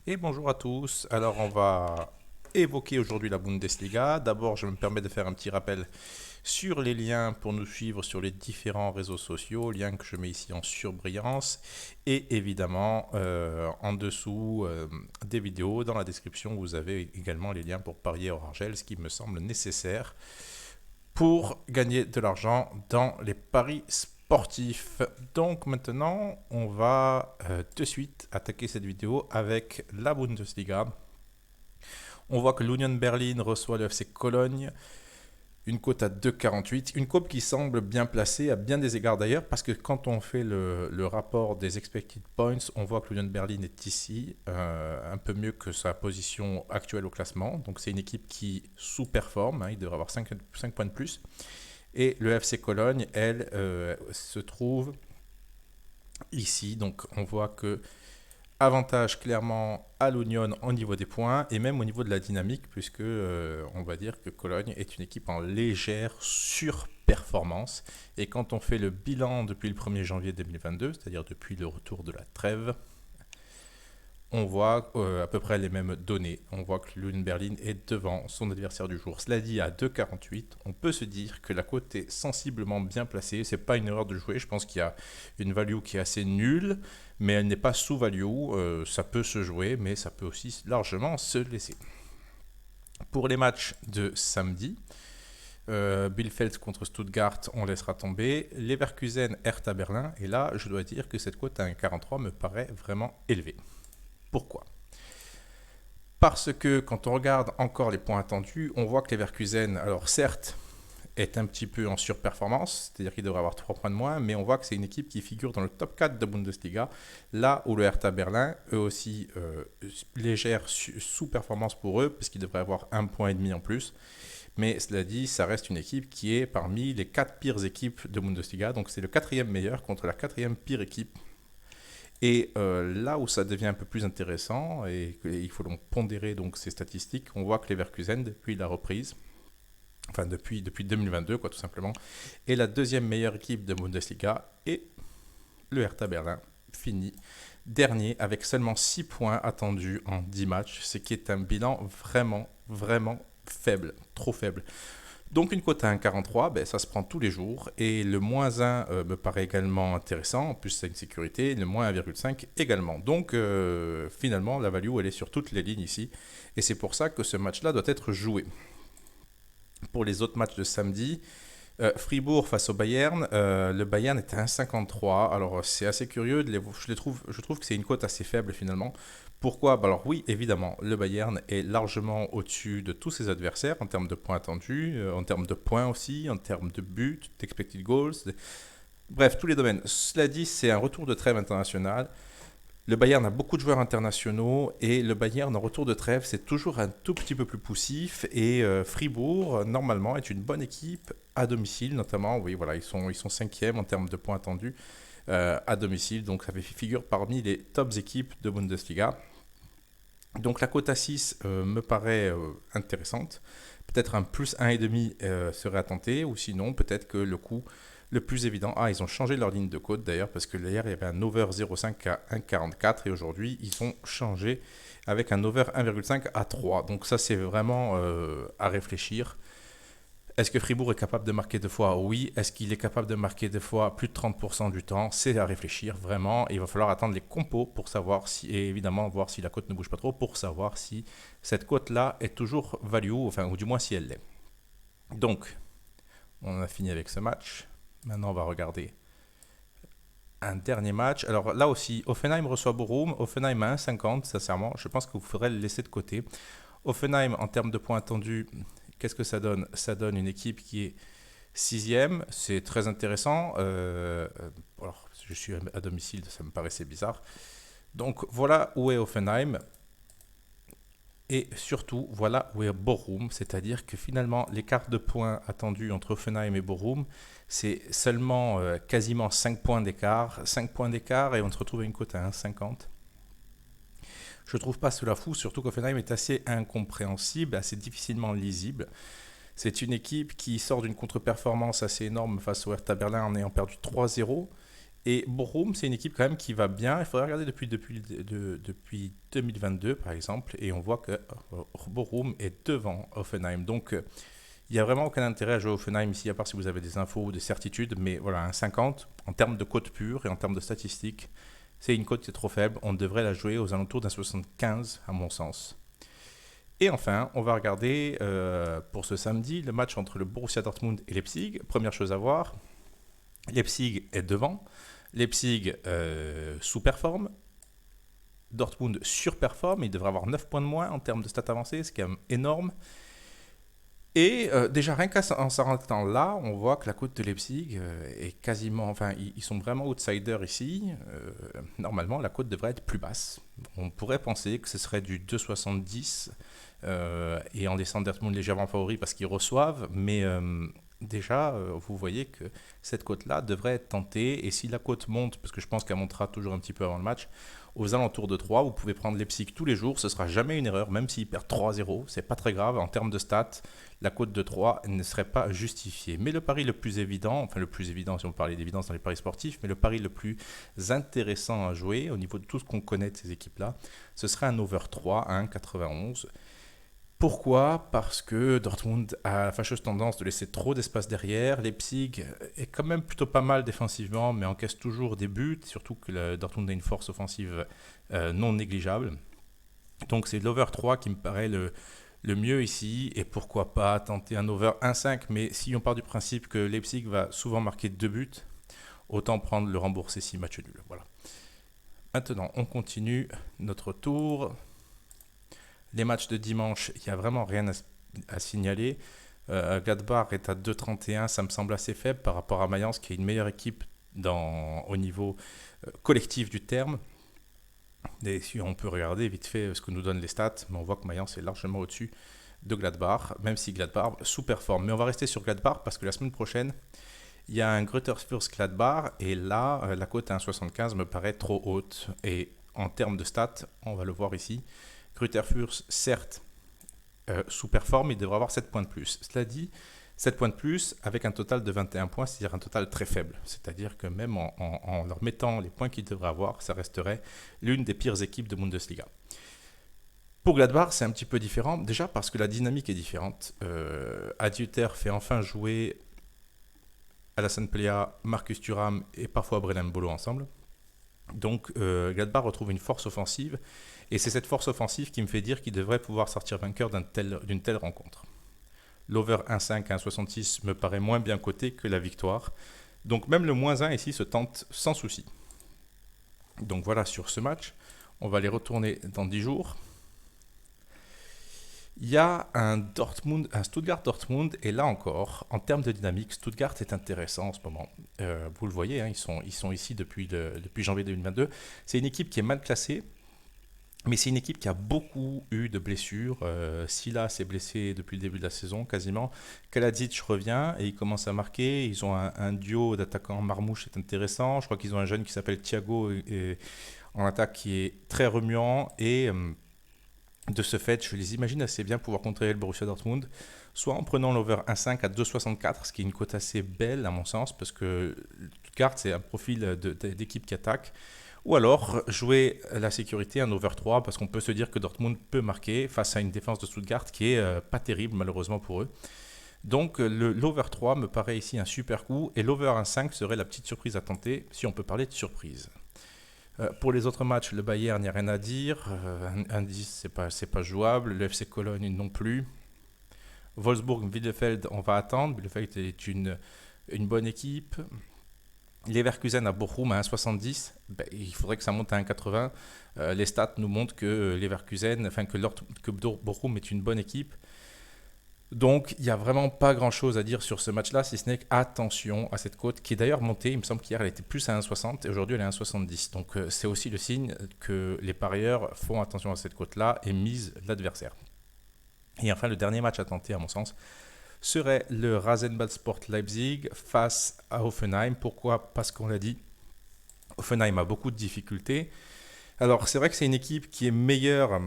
Et bonjour à tous. Alors, on va évoquer aujourd'hui la Bundesliga. D'abord, je me permets de faire un petit rappel sur les liens pour nous suivre sur les différents réseaux sociaux, liens que je mets ici en surbrillance. Et évidemment, en dessous des vidéos, dans la description, vous avez également les liens pour parier au Argel, ce qui me semble nécessaire pour gagner de l'argent dans les paris sportifs. Donc maintenant, on va de suite attaquer cette vidéo avec la Bundesliga. On voit que l'Union Berlin reçoit le FC Cologne, une cote à 2,48, une cote qui semble bien placée à bien des égards d'ailleurs, parce que quand on fait le rapport des expected points, on voit que l'Union Berlin est ici, un peu mieux que sa position actuelle au classement. Donc c'est une équipe qui sous-performe, hein, il devrait avoir 5 points de plus. Et le FC Cologne, elle, se trouve ici. Donc on voit que avantage clairement à l'Union au niveau des points et même au niveau de la dynamique, puisque on va dire que Cologne est une équipe en légère surperformance. Et quand on fait le bilan depuis le 1er janvier 2022, c'est-à-dire depuis le retour de la trêve, on voit à peu près les mêmes données. On voit que l'Union Berlin est devant son adversaire du jour. Cela dit, à 2,48, on peut se dire que la cote est sensiblement bien placée. C'est pas une erreur de jouer. Je pense qu'il y a une value qui est assez nulle, mais elle n'est pas sous-value. Ça peut se jouer, mais ça peut aussi largement se laisser. Pour les matchs de samedi, Bielefeld contre Stuttgart, on laissera tomber. Leverkusen, Hertha Berlin. Et là, je dois dire que cette cote à 1,43 me paraît vraiment élevée. Pourquoi? Parce que quand on regarde encore les points attendus, on voit que Leverkusen, alors certes, est un petit peu en surperformance, c'est-à-dire qu'il devrait avoir 3 points de moins, mais on voit que c'est une équipe qui figure dans le top 4 de Bundesliga, là où le Hertha Berlin, eux aussi, légère sous-performance pour eux, parce qu'ils devraient avoir 1,5 point en plus. Mais cela dit, ça reste une équipe qui est parmi les 4 pires équipes de Bundesliga, donc c'est le quatrième meilleur contre la quatrième pire équipe. Et là où ça devient un peu plus intéressant, et il faut donc pondérer donc ces statistiques, on voit que Leverkusen, depuis la reprise, enfin depuis 2022 quoi, tout simplement, est la deuxième meilleure équipe de Bundesliga, et le Hertha Berlin finit dernier avec seulement 6 points attendus en 10 matchs, ce qui est un bilan vraiment, vraiment faible, trop faible. Donc une cote à 1,43, ben, ça se prend tous les jours. Et le moins 1 me paraît également intéressant. En plus, c'est une sécurité. Le moins 1,5 également. Donc finalement, la value, elle est sur toutes les lignes ici. Et c'est pour ça que ce match-là doit être joué. Pour les autres matchs de samedi, Fribourg face au Bayern, le Bayern est à 1,53. Alors c'est assez curieux, je trouve que c'est une cote assez faible finalement. Pourquoi? Bah alors oui, évidemment, le Bayern est largement au-dessus de tous ses adversaires en termes de points attendus, en termes de points aussi, en termes de buts, d'expected goals, bref, tous les domaines. Cela dit, c'est un retour de trêve international. Le Bayern a beaucoup de joueurs internationaux et le Bayern en retour de trêve, c'est toujours un tout petit peu plus poussif. Et Fribourg, normalement, est une bonne équipe à domicile, notamment. Oui, voilà, ils sont cinquièmes en termes de points attendus à domicile. Donc ça fait figure parmi les tops équipes de Bundesliga. Donc la cote à 6 me paraît intéressante. Peut-être un plus 1,5 serait à tenter, ou sinon peut-être que le coup le plus évident. Ah, ils ont changé leur ligne de cote d'ailleurs, parce que hier il y avait un over 0,5 à 1,44 et aujourd'hui ils ont changé avec un over 1,5 à 3. Donc ça c'est vraiment à réfléchir. Est-ce que Fribourg est capable de marquer deux fois? Oui. Est-ce qu'il est capable de marquer deux fois plus de 30% du temps? C'est à réfléchir vraiment. Il va falloir attendre les compos pour savoir si, et évidemment voir si la cote ne bouge pas trop, pour savoir si cette cote-là est toujours value, enfin, ou du moins si elle l'est. Donc, on a fini avec ce match. Maintenant, on va regarder un dernier match. Alors là aussi, Offenheim reçoit Bochum. Offenheim à 1,50, sincèrement. Je pense que vous faudrait le laisser de côté. Offenheim, en termes de points attendus, qu'est-ce que ça donne? Ça donne une équipe qui est sixième. C'est très intéressant. Alors, je suis à domicile, ça me paraissait bizarre. Donc voilà où est Offenheim. Et surtout, voilà où est Bochum, c'est-à-dire que finalement, l'écart de points attendu entre Offenheim et Bochum, c'est seulement quasiment 5 points d'écart. 5 points d'écart et on se retrouve à une cote à 1,50. Je ne trouve pas cela fou, surtout qu'Offenheim est assez incompréhensible, assez difficilement lisible. C'est une équipe qui sort d'une contre-performance assez énorme face au Hertha Berlin en ayant perdu 3-0. Et Bochum, c'est une équipe quand même qui va bien. Il faudrait regarder depuis 2022, par exemple, et on voit que Bochum est devant Hoffenheim. Donc, il n'y a vraiment aucun intérêt à jouer Hoffenheim ici, à part si vous avez des infos ou des certitudes. Mais voilà, un 50, en termes de cote pure et en termes de statistiques, c'est une cote qui est trop faible. On devrait la jouer aux alentours d'un 75, à mon sens. Et enfin, on va regarder pour ce samedi le match entre le Borussia Dortmund et Leipzig. Première chose à voir, Leipzig est devant. Leipzig sous-performe. Dortmund surperforme. Il devrait avoir 9 points de moins en termes de stats avancées, c'est quand même énorme. Et déjà, rien qu'en s'arrêtant là, on voit que la cote de Leipzig est quasiment. Enfin, ils sont vraiment outsiders ici. Normalement, la cote devrait être plus basse. On pourrait penser que ce serait du 2,70 et en descendant Dortmund légèrement favori parce qu'ils reçoivent. Mais déjà, vous voyez que cette cote-là devrait être tentée. Et si la cote monte, parce que je pense qu'elle montera toujours un petit peu avant le match, aux alentours de 3, vous pouvez prendre Leipzig tous les jours. Ce sera jamais une erreur, même s'ils perdent 3-0. C'est pas très grave en termes de stats. La cote de 3 ne serait pas justifiée. Mais le pari le plus évident, enfin le plus évident si on parlait d'évidence dans les paris sportifs, mais le pari le plus intéressant à jouer au niveau de tout ce qu'on connaît de ces équipes-là, ce serait un over 3 à 1,91. Pourquoi? Parce que Dortmund a la fâcheuse tendance de laisser trop d'espace derrière. Leipzig est quand même plutôt pas mal défensivement, mais encaisse toujours des buts, surtout que Dortmund a une force offensive non négligeable. Donc c'est l'over 3 qui me paraît le mieux ici, et pourquoi pas tenter un over 1,5, mais si on part du principe que Leipzig va souvent marquer 2 buts, autant prendre le remboursé si match nul. Voilà. Maintenant, on continue notre tour. Les matchs de dimanche, il n'y a vraiment rien à signaler. Gladbach est à 2,31, ça me semble assez faible par rapport à Mayence qui est une meilleure équipe au niveau collectif du terme. Et si on peut regarder vite fait ce que nous donnent les stats, mais on voit que Mayence est largement au-dessus de Gladbach, même si Gladbach sous-performe. Mais on va rester sur Gladbach parce que la semaine prochaine, il y a un Greuther Fürth Gladbach et là, la cote à 1,75 me paraît trop haute. Et en termes de stats, on va le voir ici, Greuther Fürth, certes, sous-performe, il devrait avoir 7 points de plus. Cela dit, 7 points de plus avec un total de 21 points, c'est-à-dire un total très faible. C'est-à-dire que même en leur mettant les points qu'ils devraient avoir, ça resterait l'une des pires équipes de Bundesliga. Pour Gladbach, c'est un petit peu différent, déjà parce que la dynamique est différente. Adjuter fait enfin jouer Alassane Plea, Marcus Thuram et parfois Brelan Bolo ensemble. Donc Gladbach retrouve une force offensive, et c'est cette force offensive qui me fait dire qu'il devrait pouvoir sortir vainqueur d'une telle rencontre. L'over 1,5 à 1,66 me paraît moins bien coté que la victoire. Donc même le moins 1 ici se tente sans souci. Donc voilà sur ce match. On va les retourner dans 10 jours. Il y a un Stuttgart-Dortmund, et là encore, en termes de dynamique, Stuttgart est intéressant en ce moment. Vous le voyez, hein, ils sont ici depuis janvier 2022. C'est une équipe qui est mal classée, mais c'est une équipe qui a beaucoup eu de blessures. Silla s'est blessé depuis le début de la saison, quasiment. Kaladzic revient et il commence à marquer. Ils ont un duo d'attaquants Marmouche, c'est intéressant. Je crois qu'ils ont un jeune qui s'appelle Thiago en attaque qui est très remuant, et de ce fait, je les imagine assez bien pouvoir contrer le Borussia Dortmund, soit en prenant l'over 1,5 à 2,64, ce qui est une cote assez belle à mon sens, parce que Stuttgart, c'est un profil d'équipe qui attaque, ou alors jouer la sécurité, un over 3, parce qu'on peut se dire que Dortmund peut marquer face à une défense de Stuttgart qui est pas terrible malheureusement pour eux. Donc l'over 3 me paraît ici un super coup, et l'over 1,5 serait la petite surprise à tenter, si on peut parler de surprise. Pour les autres matchs, le Bayern, il n'y a rien à dire. Un 10, c'est pas jouable. Le FC Cologne non plus. Wolfsburg, Bielefeld, on va attendre. Bielefeld est une bonne équipe. Leverkusen à Bochum à 1,70. Il faudrait que ça monte à 1,80. Les stats nous montrent que que Bochum est une bonne équipe. Donc, il n'y a vraiment pas grand-chose à dire sur ce match-là, si ce n'est qu'attention à cette cote, qui est d'ailleurs montée. Il me semble qu'hier, elle était plus à 1,60 et aujourd'hui, elle est à 1,70. Donc, c'est aussi le signe que les parieurs font attention à cette cote-là et misent l'adversaire. Et enfin, le dernier match à tenter, à mon sens, serait le Rasenballsport Leipzig face à Hoffenheim. Pourquoi? Parce qu'on l'a dit, Hoffenheim a beaucoup de difficultés. Alors, c'est vrai que c'est une équipe qui est meilleure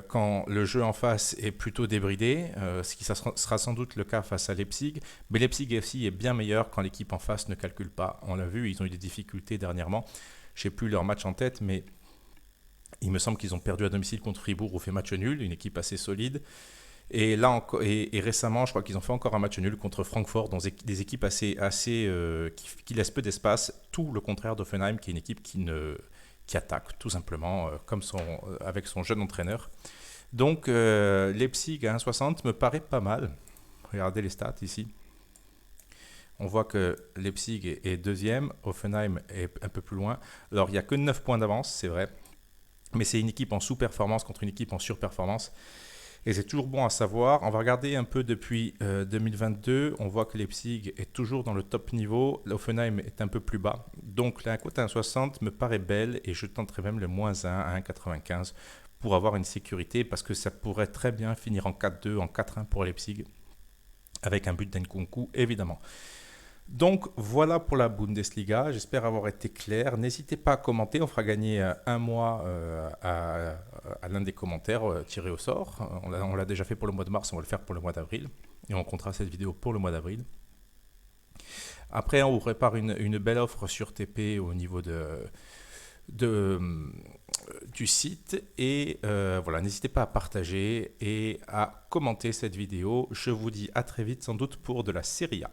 quand le jeu en face est plutôt débridé, ce qui sera sans doute le cas face à Leipzig. Mais Leipzig FC est bien meilleur quand l'équipe en face ne calcule pas. On l'a vu, ils ont eu des difficultés dernièrement. Je n'ai plus leur match en tête, mais il me semble qu'ils ont perdu à domicile contre Fribourg ou fait match nul, une équipe assez solide. Et là et récemment, je crois qu'ils ont fait encore un match nul contre Francfort, dans des équipes qui laissent peu d'espace. Tout le contraire d'Offenheim, qui est une équipe qui attaque tout simplement, avec son jeune entraîneur. Donc Leipzig à 1,60 me paraît pas mal. Regardez les stats ici. On voit que Leipzig est deuxième, Offenheim est un peu plus loin. Alors il n'y a que 9 points d'avance, c'est vrai. Mais c'est une équipe en sous-performance contre une équipe en surperformance. Et c'est toujours bon à savoir. On va regarder un peu depuis 2022. On voit que Leipzig est toujours dans le top niveau. L'Offenheim est un peu plus bas. Donc la cote à 1,60 me paraît belle et je tenterai même le -1 à 1,95 pour avoir une sécurité parce que ça pourrait très bien finir en 4-2, en 4-1 pour Leipzig avec un but d'Nkunku évidemment. Donc voilà pour la Bundesliga, j'espère avoir été clair. N'hésitez pas à commenter, on fera gagner un mois à l'un des commentaires tirés au sort. On l'a déjà fait pour le mois de mars, on va le faire pour le mois d'avril. Et on comptera cette vidéo pour le mois d'avril. Après, on vous prépare une belle offre sur TP au niveau du site. Et voilà, n'hésitez pas à partager et à commenter cette vidéo. Je vous dis à très vite sans doute pour de la Serie A.